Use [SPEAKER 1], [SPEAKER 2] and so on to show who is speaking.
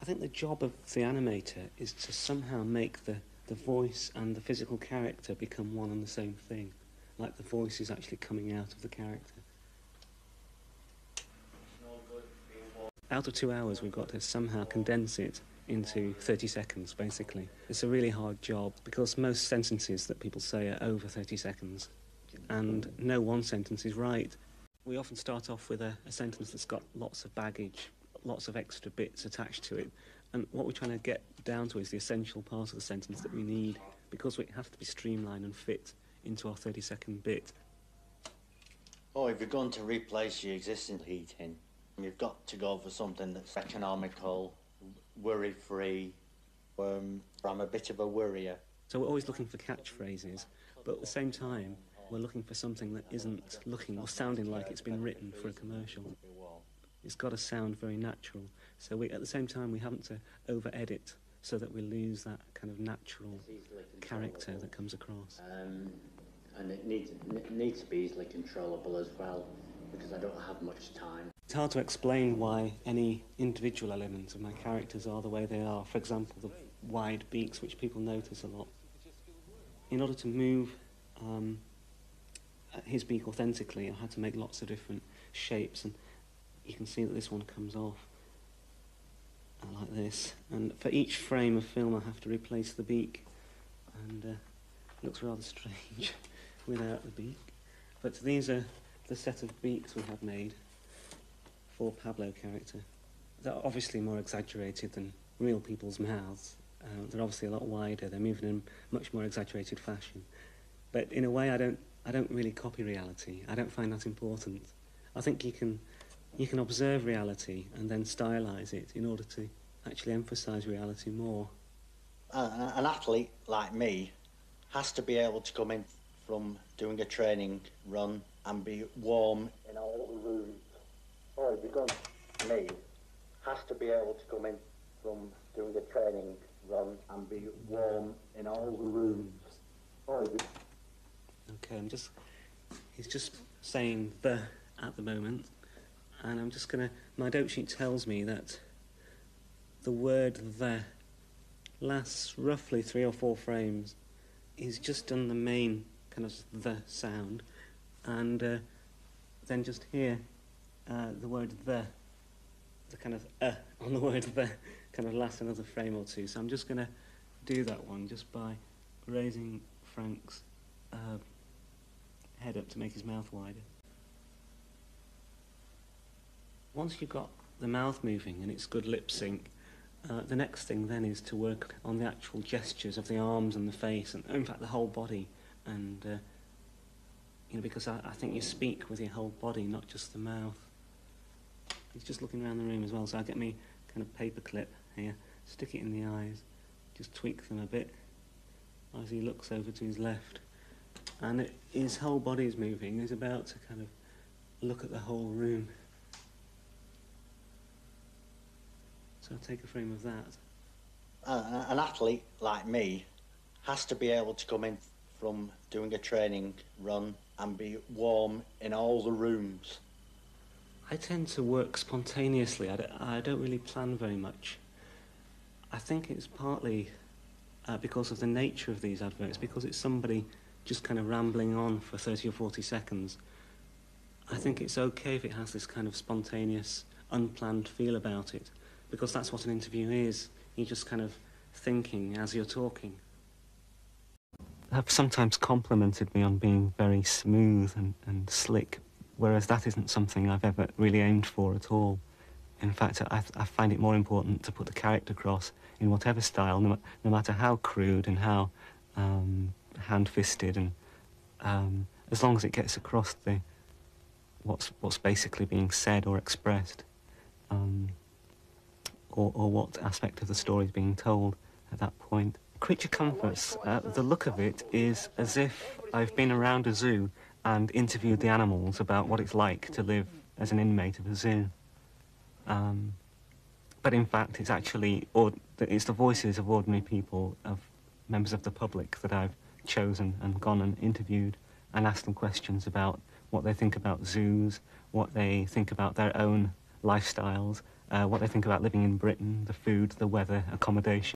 [SPEAKER 1] I think the job of the animator is to somehow make the voice and the physical character become one and the same thing. Like the voice is actually coming out of the character. Out of 2 hours, we've got to somehow condense it into 30 seconds, basically. It's a really hard job, because most sentences that people say are over 30 seconds, and no one sentence is right. We often start off with a sentence that's got lots of baggage, lots of extra bits attached to it, and what we're trying to get down to is the essential part of the sentence that we need, because it has to be streamlined and fit into our 30-second bit.
[SPEAKER 2] Oh, if you're going to replace your existing heating, you've got to go for something that's economical, worry-free. I'm a bit of a worrier.
[SPEAKER 1] So we're always looking for catchphrases, but at the same time, we're looking for something that isn't looking or sounding like it's been written for a commercial. It's got to sound very natural. So at the same time, we haven't to over-edit so that we lose that kind of natural character that comes across.
[SPEAKER 2] And it needs to be easily controllable as well, because I don't have much time.
[SPEAKER 1] It's hard to explain why any individual elements of my characters are the way they are. For example, the wide beaks, which people notice a lot. In order to move his beak authentically, I had to make lots of different shapes, and you can see that this one comes off like this. And for each frame of film, I have to replace the beak, and it looks rather strange without the beak. But these are the set of beaks we have made for Pablo character. They're obviously more exaggerated than real people's mouths. They're obviously a lot wider. They're moving in a much more exaggerated fashion. But in a way, I don't really copy reality. I don't find that important. I think you can observe reality and then stylize it in order to actually emphasize reality more.
[SPEAKER 2] An athlete like me has to be able to come in from doing a training run and be warm in all the rooms. Or because me has to be able to come in from doing a training run and be warm in all the rooms.
[SPEAKER 1] Okay, he's just saying the at the moment, and I'm just gonna, my dope sheet tells me that the word the lasts roughly 3 or 4 frames. He's just done the main kind of the sound, and then just here, the word the kind of on the word the kind of lasts another frame or two. So I'm just going to do that one just by raising Frank's head up to make his mouth wider. Once you've got the mouth moving and it's good lip sync, the next thing then is to work on the actual gestures of the arms and the face, and in fact the whole body. And you know, because I think you speak with your whole body, not just the mouth. He's just looking around the room as well, so I get me kind of paper clip here, stick it in the eyes, just tweak them a bit as he looks over to his left. And his whole body's moving. He's about to kind of look at the whole room. So I'll take a frame of that.
[SPEAKER 2] An athlete like me has to be able to come in from doing a training run and be warm in all the rooms.
[SPEAKER 1] I tend to work spontaneously. I don't really plan very much. I think it's partly because of the nature of these adverts, because it's somebody just kind of rambling on for 30 or 40 seconds. I think it's okay if it has this kind of spontaneous, unplanned feel about it, because that's what an interview is. You're just kind of thinking as you're talking. Have sometimes complimented me on being very smooth and slick, whereas that isn't something I've ever really aimed for at all. In fact, I find it more important to put the character across in whatever style, no matter how crude and how hand-fisted, and as long as it gets across what's basically being said or expressed, or what aspect of the story is being told at that point. Creature Comforts, the look of it is as if I've been around a zoo and interviewed the animals about what it's like to live as an inmate of a zoo. But in fact, it's actually, it's the voices of ordinary people, of members of the public that I've chosen and gone and interviewed and asked them questions about what they think about zoos, what they think about their own lifestyles, what they think about living in Britain, the food, the weather, accommodation.